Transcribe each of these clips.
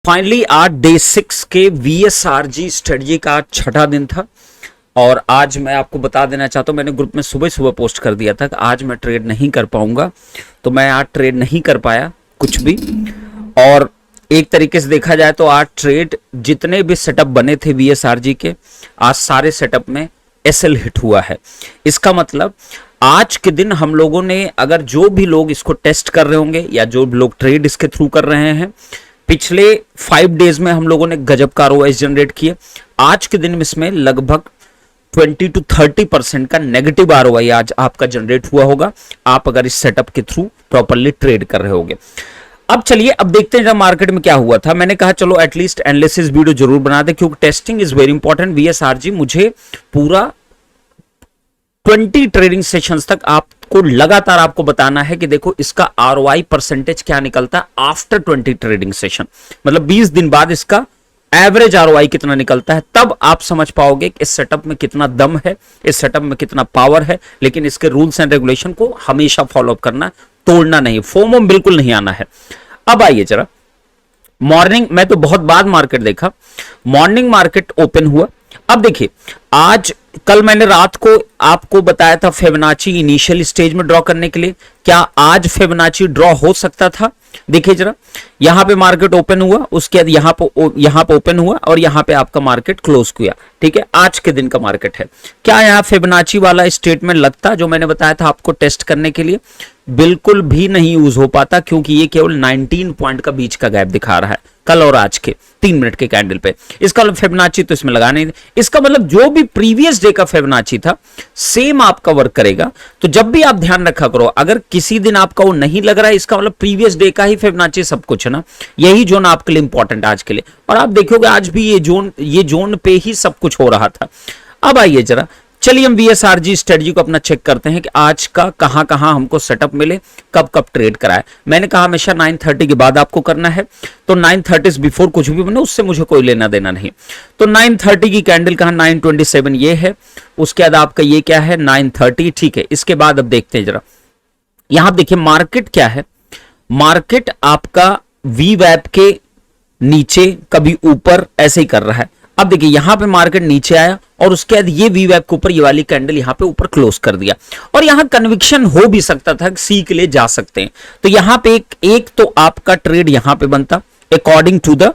Finally आज day 6 के VSRG strategy का छठा दिन था और आज मैं आपको बता देना चाहता हूँ, मैंने ग्रुप में सुबह सुबह पोस्ट कर दिया था कि आज मैं ट्रेड नहीं कर पाऊंगा, तो मैं आज ट्रेड नहीं कर पाया कुछ भी। और एक तरीके से देखा जाए तो आज ट्रेड जितने भी सेटअप बने थे VSRG के, आज सारे सेटअप में SL हिट हुआ है। इसका मतलब आज के दिन हम लोगों ने, अगर जो भी लोग इसको टेस्ट कर रहे होंगे या जो लोग ट्रेड इसके थ्रू कर रहे हैं, पिछले 5 डेज में हम लोगों ने गजब का ROI जनरेट किए। आज के दिन में इसमें लगभग 20 to 30% का नेगेटिव ROI आज आपका जनरेट हुआ होगा, आप अगर इस सेटअप के थ्रू प्रॉपर्ली ट्रेड कर रहे होगे। अब चलिए अब देखते हैं जब मार्केट में क्या हुआ था। मैंने कहा चलो एटलीस्ट एनालिसिस वीडियो जरूर बना दे, क्योंकि testing is very important. VSRG मुझे पूरा 20 ट्रेडिंग सेशंस तक आपको लगातार आपको बताना है कि देखो इसका ROI परसेंटेज क्या निकलता है आफ्टर 20 ट्रेडिंग सेशन, मतलब 20 दिन बाद इसका एवरेज ROI कितना निकलता है। तब आप समझ पाओगे कि इस सेटअप में कितना दम है, इस सेटअप में कितना पावर है। लेकिन इसके रूल्स एंड रेगुलेशन को हमेशा फॉलो अप करना, तोड़ना नहीं, फोमो बिल्कुल नहीं आना है। अब आइए जरा मॉर्निंग, मैं तो बहुत बाद मार्केट देखा, मॉर्निंग मार्केट ओपन हुआ। अब देखिए आज, कल मैंने रात को आपको बताया था फिबोनाची इनिशियल स्टेज में ड्रॉ करने के लिए, क्या आज फिबोनाची ड्रॉ हो सकता था? देखिए जरा, यहां पे मार्केट ओपन हुआ, उसके बाद यहां पे ओपन हुआ और यहां पे आपका मार्केट क्लोज किया। ठीक है, आज के दिन का मार्केट है। क्या यहां फिबोनाची वाला स्टेटमेंट लगता जो मैंने बताया था आपको टेस्ट करने के लिए? बिल्कुल भी नहीं यूज हो पाता, क्योंकि ये केवल 19 पॉइंट का बीच का गैप दिखा रहा है कल और आज के 3 मिनट के कैंडल पे। इसका मतलब फिबोनाची तो इसमें लगा नहीं। इसका मतलब जो भी प्रीवियस डे का फिबोनाची था सेम आपका वर्क करेगा। तो जब भी आप ध्यान रखा करो, अगर किसी दिन आपका वो नहीं लग रहा है, इसका मतलब प्रीवियस डे का ही फिबोनाची सब कुछ है ना। यही जोन आपके लिए इंपॉर्टेंट आज के लिए। और आप देखोगे आज भी ये जोन पे ही सब कुछ हो रहा था। अब आइए जरा, चलिए हम VSRG स्ट्रेटजी को अपना चेक करते हैं कि आज का कहां कहां हमको सेटअप मिले, कब कब ट्रेड कराए। मैंने कहा हमेशा 9:30 के बाद आपको करना है, तो 9:30 बिफोर कुछ भी बने उससे मुझे कोई लेना देना नहीं। तो 9:30 की कैंडल कहां, 9:27 ये है, उसके बाद आपका ये क्या है 9:30। ठीक है, इसके बाद अब देखते हैं जरा, यहां देखिए मार्केट क्या है। मार्केट आपका VWAP के नीचे कभी ऊपर ऐसे ही कर रहा है। अब देखिए यहां पे मार्केट नीचे आया और उसके बाद ये VWAP के ऊपर ये वाली कैंडल यहां पे ऊपर क्लोज कर दिया। और यहां कन्विक्शन हो भी सकता था कि C के लिए जा सकते हैं। तो यहां पे एक तो आपका ट्रेड यहां पे बनता according to the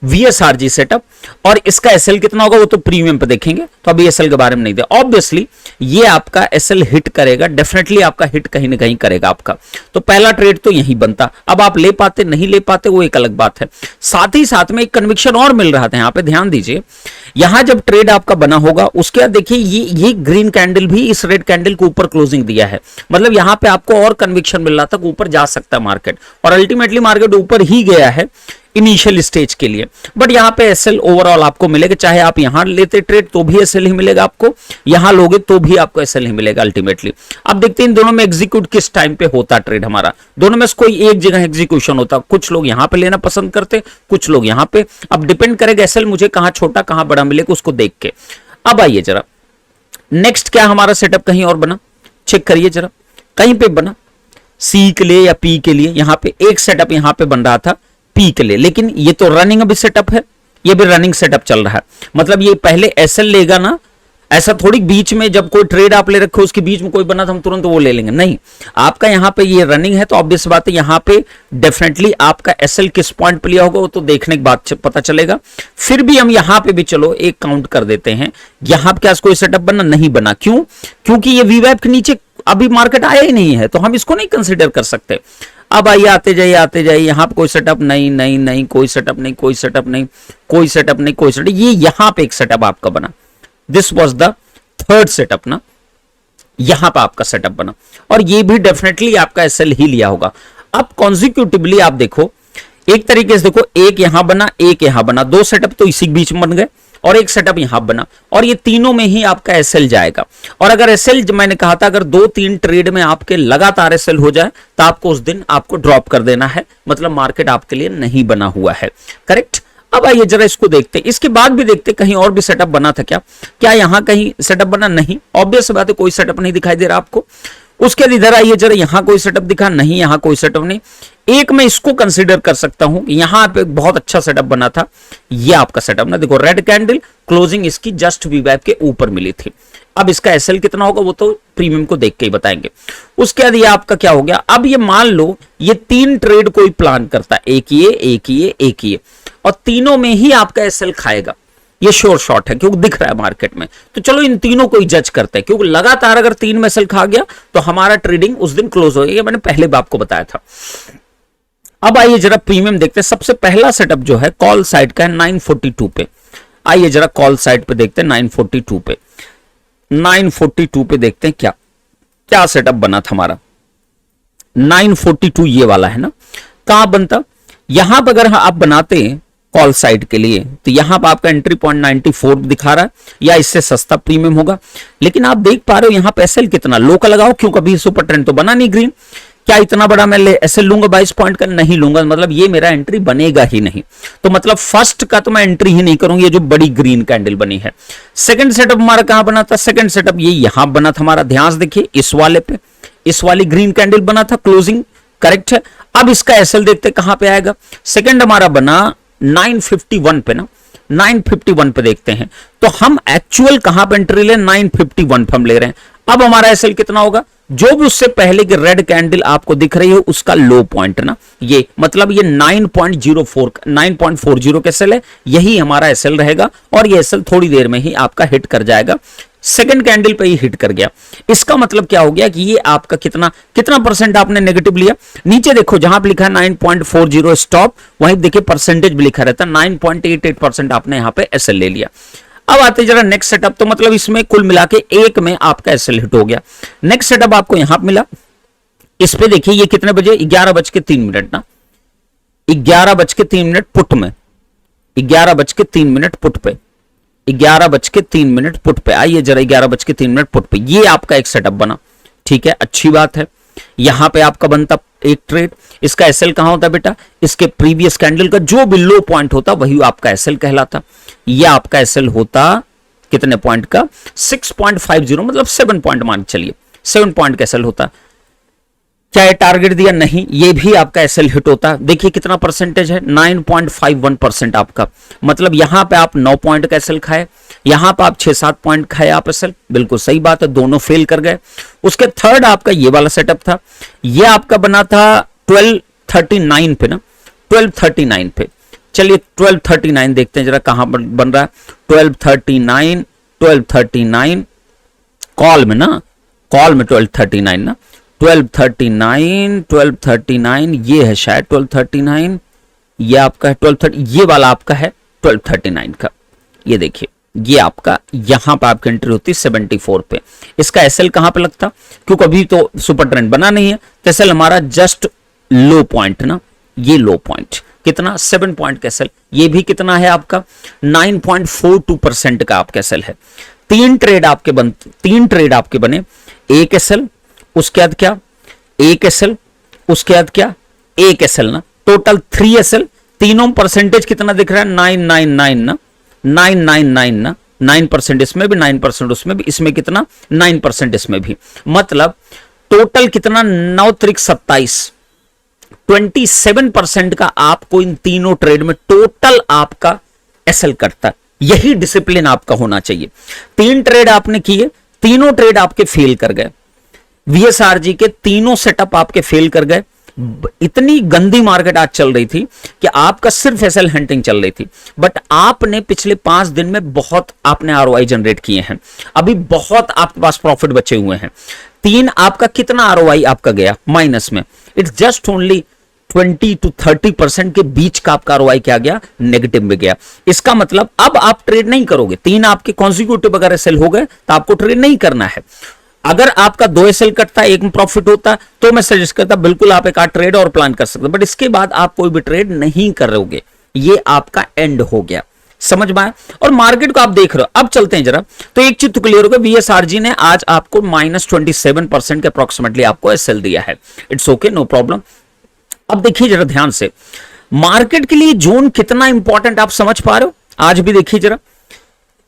VSRG setup, और इसका SL कितना होगा वो तो प्रीमियम पे देखेंगे, तो अभी SL के बारे में नहीं दे। ऑब्वियसली ये आपका SL हिट करेगा, डेफिनेटली आपका हिट कहीं ना कहीं करेगा आपका। तो पहला ट्रेड तो यही बनता। अब आप ले पाते नहीं ले पाते वो एक अलग बात है। साथ ही साथ में एक कन्विक्शन और मिल रहा था, यहां पे ध्यान दीजिए। यहां जब ट्रेड आपका बना होगा उसके बाद देखिए ये ग्रीन कैंडल भी इस रेड कैंडल के ऊपर क्लोजिंग दिया है, मतलब यहां पे आपको और कन्विक्शन मिल रहा था कि ऊपर जा सकता है मार्केट, और अल्टीमेटली मार्केट ऊपर ही गया है इनिशियल स्टेज के लिए। बट यहां पे SL ओवरऑल आपको मिलेगा, चाहे आप यहां लेते ट्रेड तो भी SL ही मिलेगा आपको, यहां लोगे तो भी आपको SL ही मिलेगा अल्टीमेटली। अब देखते हैं इन दोनों में एग्जीक्यूट किस टाइम पे होता ट्रेड हमारा, दोनों में से कोई एक जगह एग्जीक्यूशन होता। कुछ लोग यहां पे लेना पसंद करते, कुछ लोग यहां पे। अब डिपेंड करेगा SL मुझे कहां छोटा कहां बड़ा मिलेगा उसको देख के। अब आइए जरा नेक्स्ट, क्या हमारा सेटअप कहीं और बना, चेक करिए जरा, कहीं पे बना C के लिए या P के लिए। यहां पे एक सेटअप यहां पे बन रहा था P के लिए, लेकिन ये तो रनिंग अभी सेटअप है, ये भी रनिंग सेटअप चल रहा है। मतलब ये पहले SL लेगा ना, ऐसा थोड़ी बीच में जब कोई ट्रेड आप ले रखे हो उसके बीच में कोई बना था हम तुरंत वो ले लेंगे, नहीं। आपका यहां पे ये रनिंग है तो ऑब्वियस बात है यहां पे डेफिनेटली आपका SL किस पॉइंट पे लिया होगा वो तो देखने के बाद पता चलेगा। फिर भी हम यहां पे भी चलो एक काउंट कर देते हैं, यहां पे क्या कोई सेटअप बना, नहीं बना। क्यों? क्योंकि ये VWAP के नीचे अभी मार्केट आया ही नहीं है, तो हम इसको नहीं कंसिडर कर सकते। अब आइए आते जाइए, यहां पे कोई सेटअप नहीं, नहीं नहीं कोई सेटअप नहीं, कोई सेटअप नहीं, कोई सेटअप नहीं, कोई सेटअप। ये यहां पे एक सेटअप आपका बना, this was the third setup ना, यहां पे आपका सेटअप बना, और ये भी डेफिनेटली आपका SL ही लिया होगा। अब कॉन्जिक्यूटिवली आप देखो, एक तरीके से देखो, एक यहां बना एक यहां बना, 2 सेटअप तो इसी के बीच में बन गए, और एक सेटअप यहां बना, और ये तीनों में ही आपका SL जाएगा। और अगर SL, मैंने कहा था अगर 2-3 ट्रेड में आपके लगातार SL हो जाए तो आपको उस दिन आपको ड्रॉप कर देना है, मतलब मार्केट आपके लिए नहीं बना हुआ है। करेक्ट। अब आइए जरा इसको देखते हैं, इसके बाद भी देखते कहीं और भी सेटअप बना था क्या? क्या यहां कहीं सेटअप बना? नहीं, ऑब्वियस बात है कोई सेटअप नहीं दिखाई दे रहा आपको। उसके बाद इधर आइए जरा, यहां कोई सेटअप दिखा नहीं, यहां कोई सेटअप नहीं। एक मैं इसको कंसीडर कर सकता हूं, यहां पे बहुत अच्छा सेटअप बना था, ये आपका सेटअप ना, देखो रेड कैंडल क्लोजिंग इसकी जस्ट वीवैप के ऊपर मिली थी। अब इसका एसएल कितना होगा वो तो प्रीमियम को देख के ही बताएंगे। उसके बाद ये आपका क्या हो गया, अब ये मान लो ये 3 ट्रेड कोई प्लान करता है, एक ये एक ये एक ये, और तीनों में ही आपका एसएल खाएगा, ये श्योर शॉट है क्योंकि दिख रहा है मार्केट में। तो चलो इन तीनों को ही जज करते हैं, क्योंकि लगातार अगर 3 में एसएल खा गया तो हमारा ट्रेडिंग उस दिन क्लोज हो गया, मैंने पहले भी आपको बताया था। अब आइए जरा प्रीमियम देखते हैं। सबसे पहला सेटअप जो है कॉल साइड का है 942 पे। आइए जरा कॉल साइड पे देखते हैं 942 पे। 942 पे देखते हैं क्या क्या सेटअप बना था हमारा। 942 ये वाला है ना, कहां बनता, यहां पर अगर आप बनाते हैं कॉल साइड के लिए तो यहां पर आपका एंट्री पॉइंट 94 दिखा रहा है, या इससे सस्ता प्रीमियम होगा। लेकिन आप देख पा रहे हो यहां पे एसएल कितना लो का लगाओ, क्यों कभी सुपर ट्रेंड तो बना नहीं ग्रीन। क्या इतना बड़ा मैं एसएल लूंगा 22 पॉइंट का? नहीं लूंगा, मतलब ये मेरा एंट्री बनेगा ही नहीं। तो मतलब फर्स्ट का तो मैं एंट्री ही नहीं करूंगी, ये जो बड़ी ग्रीन कैंडल बनी है। सेकंड सेटअप हमारा कहां बना था? सेकंड सेटअप ये यहां बना था हमारा, ध्यान से देखिए इस वाले पे, इस वाली ग्रीन कैंडल बना था, क्लोजिंग करेक्ट है। अब इसका एसएल देखते कहां पे आएगा। सेकंड हमारा बना 951 पे ना, 951 पे देखते हैं। तो हम एक्चुअल कहां पे एंट्री ले, 951 पे हम ले रहे हैं। अब हमारा एसएल कितना होगा, जो भी उससे पहले की रेड कैंडल आपको दिख रही है उसका लो पॉइंट ना, ये मतलब ये 9.04 9.40 का एसएल है, यही हमारा एसएल रहेगा। और ये एसएल थोड़ी देर में ही आपका हिट कर जाएगा, सेकंड कैंडल पे ही हिट कर गया। इसका मतलब क्या हो गया कि ये आपका कितना कितना परसेंट आपने नेगेटिव लिया। नीचे देखो जहां पे लिखा है 9.40 स्टॉप, वहीं देखिए परसेंटेज भी लिखा रहता है, 9.88% आपने यहां पे एसएल ले लिया। अब आते जरा नेक्स्ट सेटअप, तो मतलब इसमें कुल मिला के एक में आपका एसएल हिट हो गया। नेक्स्ट सेटअप आपको यहां पे मिला, इस पे देखिए ये कितने बजे, 11:03 ना, 11:03 पुट में, 11:03 पुट पे, 11:03 पुट पे। आइए जरा 11:03 पुट पे, ये आपका एक सेटअप बना, ठीक है, अच्छी बात है। यहां पे आपका बनता एक ट्रेड, इसका एसएल कहां होता बेटा, इसके प्रीवियस कैंडल का जो भी लो पॉइंट होता वही आपका एसएल कहलाता। यह आपका एसएल होता कितने पॉइंट का, 6.50, मतलब 7 पॉइंट मान चलिए, 7 पॉइंट का एसएल होता। क्या ये टारगेट दिया? नहीं, ये भी आपका एसएल हिट होता। देखिए कितना परसेंटेज है, 9.51% आपका, मतलब यहां पे आप 9 पॉइंट का एसएल खाए, यहां पे आप 6-7 पॉइंट खाए आप एसएल, बिल्कुल सही बात है, दोनों फेल कर गए। उसके थर्ड आपका ये वाला सेटअप था, ये आपका बना था 1239 पे ना, 1239 पे। चलिए 1239 देखते हैं जरा कहां बन रहा है। 1239 कॉल में ना, कॉल में 1239 ना, 1239 ये है शायद 1239, ये आपका है 1230, ये वाला आपका है 1239 का। ये देखिए ये आपका यहां पर आपकी एंट्री होती है 74 पे। इसका एसएल कहां पे लगता, क्योंकि अभी तो सुपर ट्रेंड बना नहीं है, तो एसएल हमारा जस्ट लो पॉइंट ना, ये लो पॉइंट कितना, 7 पॉइंट का एसएल। ये भी कितना है आपका 9.42% का आपका एसएल है। 3 ट्रेड आपके बने, एक एसएल, उसके बाद क्या, एक एसएल, उसके बाद क्या, एक एसएल ना, टोटल 3 एसएल। तीनों परसेंटेज कितना दिख रहा है, 999 ना, 999 ना, 9% इसमें भी, 9% उसमें भी, इसमें कितना 9% इसमें भी, मतलब टोटल कितना 9 त्रिक 27, 27% का आपको इन तीनों ट्रेड में टोटल आपका एसएल कटता है। यही डिसिप्लिन आपका होना चाहिए। 3 ट्रेड आपने किए, तीनों ट्रेड आपके फेल कर गए, वीएसआरजी के तीनों सेटअप आपके फेल कर गए। इतनी गंदी मार्केट आज चल रही थी कि आपका सिर्फ एसएल हंटिंग चल रही थी, बट आपने पिछले 5 दिन में बहुत आपने आरओआई जनरेट किए हैं, अभी बहुत आपके पास प्रॉफिट बचे हुए हैं। 3 आपका कितना आरओआई आपका गया माइनस में, इट्स जस्ट ओनली 20 to 30% के बीच का आपका आरओआई क्या गया, नेगेटिव में गया। इसका मतलब अब आप ट्रेड नहीं करोगे। 3 आपके कॉन्सिक्यूटिव अगर एसएल हो गए तो आपको ट्रेड नहीं करना है। अगर आपका 2 एसएल कटता है, एक में प्रॉफिट होता है, तो मैं सजेस्ट करता बिल्कुल आप एक आध ट्रेड और प्लान कर सकते, बट इसके बाद आप कोई भी ट्रेड नहीं करोगे, ये आपका एंड हो गया। समझ में आया? और मार्केट को आप देख रहे हो। अब चलते हैं जरा, तो एक चीज तो क्लियर हो गया, वीएसआरजी ने आज आपको -27% के अप्रोक्सीमेटली आपको एसएल दिया है। It's okay, no problem. अब देखिए जरा ध्यान से, मार्केट के लिए जोन कितना इंपॉर्टेंट आप समझ पा रहे हो? आज भी देखिए जरा,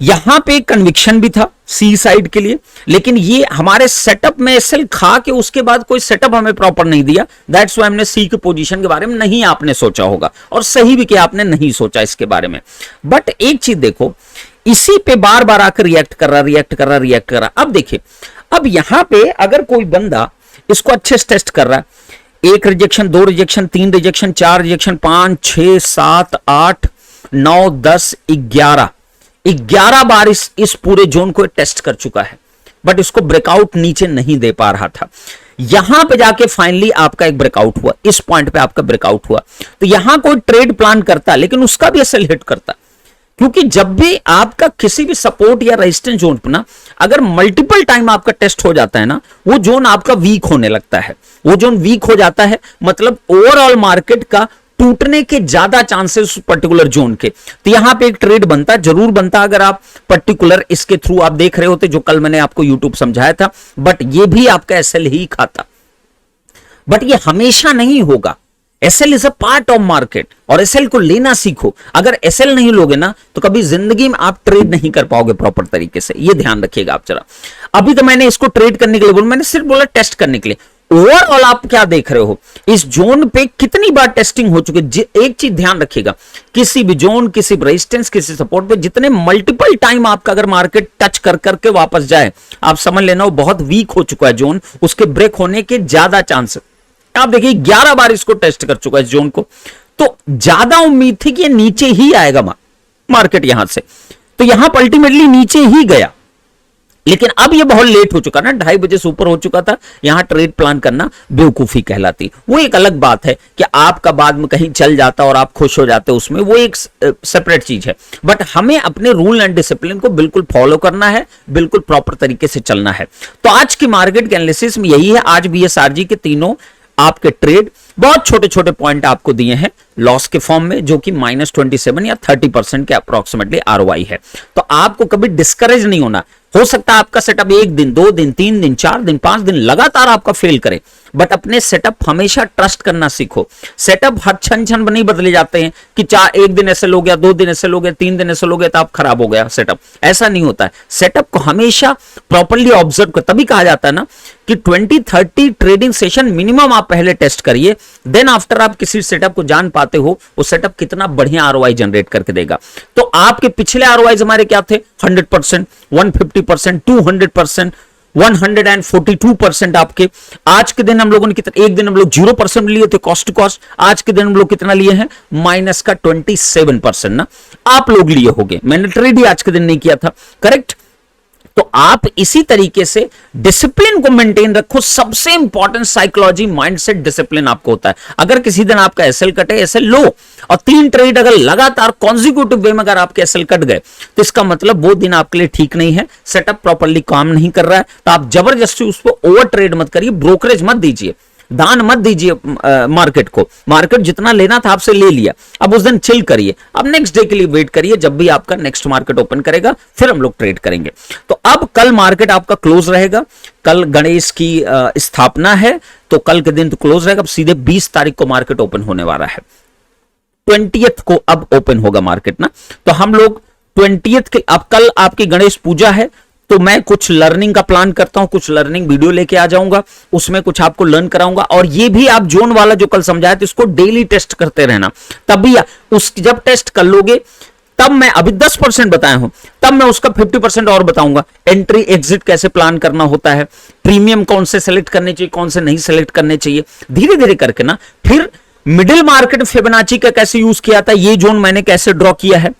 यहां पे कन्विक्शन भी था सी साइड के लिए, लेकिन ये हमारे सेटअप में एसएल खा के उसके बाद कोई सेटअप हमें प्रॉपर नहीं दिया। दैट्स व्हाई हमने सी की पोजीशन के बारे में नहीं आपने सोचा होगा, और सही भी कि आपने नहीं सोचा इसके बारे में। बट एक चीज देखो, इसी पे बार बार आकर रिएक्ट कर रहा। अब देखिए, अब यहां पे अगर कोई बंदा इसको अच्छे से टेस्ट कर रहा है, 1 रिजेक्शन, 2 रिजेक्शन, 3 रिजेक्शन, 4 रिजेक्शन, 5, 6, 7, 8, 9, 10, 11 बार इस पूरे जोन को टेस्ट कर चुका है, बट इसको ब्रेकआउट नीचे नहीं दे पा रहा था। यहां पे जाके फाइनली आपका एक ब्रेकआउट हुआ, इस पॉइंट पे आपका ब्रेकआउट हुआ, तो यहां कोई ट्रेड प्लान करता, लेकिन उसका भी एसएल हिट करता। क्योंकि जब भी आपका किसी भी सपोर्ट या रेजिस्टेंस जोन पर ना अगर मल्टीपल टाइम आपका टेस्ट हो जाता है ना, वो जोन आपका वीक होने लगता है। वो जोन वीक हो जाता है मतलब ओवरऑल मार्केट का टूटने के ज्यादा चांसेस उस पर्टिकुलर जोन के। तो यहां पे एक ट्रेड बनता, जरूर बनता, अगर आप पर्टिकुलर इसके थ्रू आप देख रहे होते, जो कल मैंने आपको यूट्यूब समझाया था। बट ये भी आपका एसएल ही खाता, बट ये हमेशा नहीं होगा। SL is a part of market, और एसएल को लेना सीखो। अगर एसएल नहीं लोगे ना तो कभी जिंदगी में आप ट्रेड नहीं कर पाओगे प्रॉपर तरीके से, ये ध्यान रखिएगा आप जरा। अभी तो मैंने इसको ट्रेड करने के लिए बोला, मैंने सिर्फ बोला टेस्ट करने के लिए। ओवरऑल आप क्या देख रहे हो, इस जोन पे कितनी बार टेस्टिंग हो चुकी है। एक चीज ध्यान रखिएगा, किसी भी जोन, किसी भी रेजिस्टेंस, किसी सपोर्ट पे जितने मल्टीपल टाइम आपका अगर मार्केट टच कर करके वापस जाए, आप समझ लेना वो बहुत वीक हो चुका है जोन, उसके ब्रेक होने के ज्यादा चांसेस। आप देखिए 11 बार इसको टेस्ट कर चुका है इस जोन को, तो ज्यादा उम्मीद थी कि ये नीचे ही आएगा मार्केट यहां से, तो यहां पर अल्टीमेटली नीचे ही गया। लेकिन अब ये बहुत लेट हो चुका ना, 2:30 बजे से ऊपर हो चुका था, यहां ट्रेड प्लान करना बेवकूफी कहलाती। वो एक अलग बात है कि आपका बाद में कहीं चल जाता और आप खुश हो जाते उसमें, वो एक सेपरेट चीज है। बट हमें अपने रूल एंड डिसिप्लिन को बिल्कुल फॉलो करना है, बिल्कुल प्रॉपर तरीके से चलना है। तो आज की मार्केट के एनालिसिस में यही है। आज बीएसआरजी के तीनों आपके ट्रेड बहुत छोटे छोटे पॉइंट आपको दिए हैं लॉस के फॉर्म में, जो कि -27 या 30% के अप्रोक्सीमेटली आरओआई है। तो आपको कभी डिस्करेज नहीं होना। हो सकता है आपका सेटअप 1 दिन, 2 दिन, 3 दिन, 4 दिन, 5 दिन लगातार आपका फेल करे, बट अपने सेटअप हमेशा ट्रस्ट करना सीखो। सेटअप हर क्षण क्षण नहीं बदले जाते हैं कि 1 दिन ऐसे हो गया, 2 दिन ऐसे हो गया, 3 दिन ऐसे हो गया तो आप खराब हो गया सेटअप। ऐसा नहीं होता है। सेटअप को हमेशा प्रॉपर्ली ऑब्जर्व कर, तभी कहा जाता है ना कि 20-30 ट्रेडिंग सेशन मिनिमम आप पहले टेस्ट करिए, देन आफ्टर आप किसी सेटअप को जान पाते हो वो सेटअप कितना बढ़िया आरओआई जनरेट करके देगा। तो आपके पिछले आरओआईज हमारे क्या थे? 100%, 150%, 200%, 142% आपके। आज के दिन हम लोगों ने कितना, एक दिन हम लोग 0% लिए थे कॉस्ट टू कॉस्ट, आज के दिन हम लोग कितना लिए हैं? -27% ना आप लोग लिए होंगे। मैंने ट्रेड ही आज के दिन नहीं किया था, करेक्ट। तो आप इसी तरीके से डिसिप्लिन को मेंटेन रखो। सबसे इंपॉर्टेंट साइकोलॉजी, माइंडसेट, डिसिप्लिन आपको होता है। अगर किसी दिन आपका एसएल कटे, एसएल लो, और 3 ट्रेड अगर लगातार कॉन्जिक्यूटिव वे में अगर आपके एसएल कट गए, तो इसका मतलब वो दिन आपके लिए ठीक नहीं है, सेटअप प्रॉपर्ली काम नहीं कर रहा है। तो आप जबरदस्ती उसको ओवर ट्रेड मत करिए, ब्रोकरेज मत दीजिए, दान मत दीजिए मार्केट को। मार्केट जितना लेना था आपसे ले लिया, अब उस दिन चिल करिए, अब नेक्स्ट डे के लिए वेट करिए, जब भी आपका नेक्स्ट मार्केट ओपन करेगा फिर हम लोग ट्रेड करेंगे। तो अब कल मार्केट आपका क्लोज रहेगा, कल गणेश की स्थापना है, तो कल के दिन तो क्लोज रहेगा। अब सीधे 20 तारीख को मार्केट ओपन होने वाला है, 20th को अब ओपन होगा मार्केट ना। तो हम लोग 20th के, अब कल आपकी गणेश पूजा है, तो मैं कुछ लर्निंग का प्लान करता हूं, कुछ लर्निंग वीडियो लेके आ जाऊंगा, उसमें कुछ आपको लर्न कराऊंगा। और ये भी आप जोन वाला जो कल समझाया था, इसको डेली टेस्ट करते रहना, तभी उस जब टेस्ट कर लोगे तब मैं, अभी 10% बताया हूं, तब मैं उसका 50% और बताऊंगा। एंट्री एग्जिट कैसे प्लान करना होता है, प्रीमियम कौन से सेलेक्ट करने चाहिए, कौन से नहीं सेलेक्ट करने चाहिए, धीरे धीरे करके ना। फिर मिडिल मार्केट फिबोनाची का कैसे यूज किया था, ये जोन मैंने कैसे ड्रॉ किया है,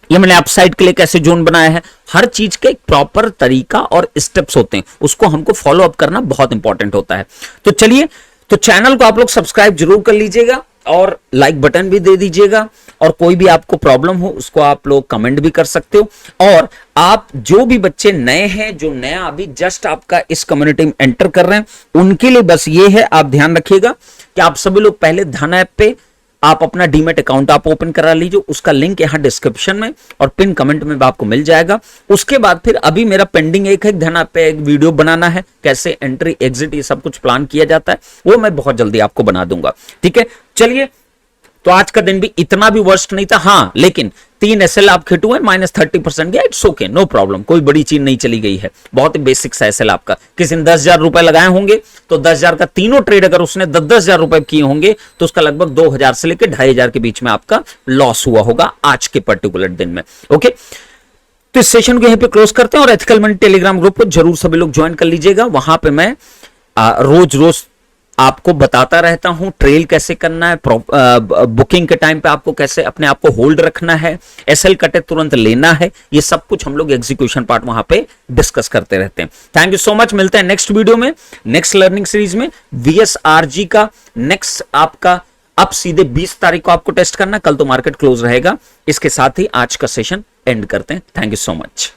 ये मैंने अपसाइड के लिए कैसे जोन बनाया है, हर चीज का एक प्रॉपर तरीका और स्टेप्स होते हैं, उसको हमको फॉलो अप करना बहुत इंपॉर्टेंट होता है। तो चलिए, तो चैनल को आप लोग सब्सक्राइब जरूर कर लीजिएगा और लाइक बटन भी दे दीजिएगा, और कोई भी आपको प्रॉब्लम हो उसको आप लोग कमेंट भी कर सकते हो। और आप जो भी बच्चे नए हैं, जो नया अभी जस्ट आपका इस कम्युनिटी में एंटर कर रहे हैं, उनके लिए बस ये है, आप ध्यान रखिएगा कि आप सभी लोग पहले धन ऐप पे आप अपना डीमैट अकाउंट आप ओपन करा लीजिए, उसका लिंक यहां डिस्क्रिप्शन में और पिन कमेंट में आपको मिल जाएगा। उसके बाद फिर अभी मेरा पेंडिंग एक है, धन ऐप पे एक वीडियो बनाना है, कैसे एंट्री एग्जिट ये सब कुछ प्लान किया जाता है, वो मैं बहुत जल्दी आपको बना दूंगा। ठीक है, चलिए तो आज का दिन भी इतना भी वर्स्ट नहीं था। हाँ, लेकिन 3 एसएल आप हिट हुए, -30% गया, इट्स ओके, नो प्रॉब्लम, कोई बड़ी चीज नहीं चली गई है, बहुत ही बेसिक सा एसएल आपका। किसी ने 10,000 रुपए लगाए होंगे तो 10,000 का तीनों ट्रेड अगर उसने 10,000 रुपए किए होंगे तो उसका लगभग 2,000 से लेकर 2,500 के बीच में आपका लॉस हुआ होगा आज के पर्टिकुलर दिन में। ओके, तो इस सेशन को यहीं पे क्लोज करते हैं और एथिकल मनी टेलीग्राम ग्रुप को जरूर सभी लोग ज्वाइन कर लीजिएगा। वहां पे मैं रोज रोज आपको बताता रहता हूं ट्रेल कैसे करना है, बुकिंग के टाइम पे आपको कैसे अपने आप को होल्ड रखना है, एसएल कटे तुरंत लेना है, ये सब कुछ हम लोग एग्जीक्यूशन पार्ट वहां पे डिस्कस करते रहते हैं। थैंक यू सो मच, मिलते हैं नेक्स्ट वीडियो में, नेक्स्ट लर्निंग सीरीज में। वीएसआरजी का नेक्स्ट आपका अब सीधे 20 तारीख को आपको टेस्ट करना है, कल तो मार्केट क्लोज रहेगा। इसके साथ ही आज का सेशन एंड करते हैं। Thank you so much.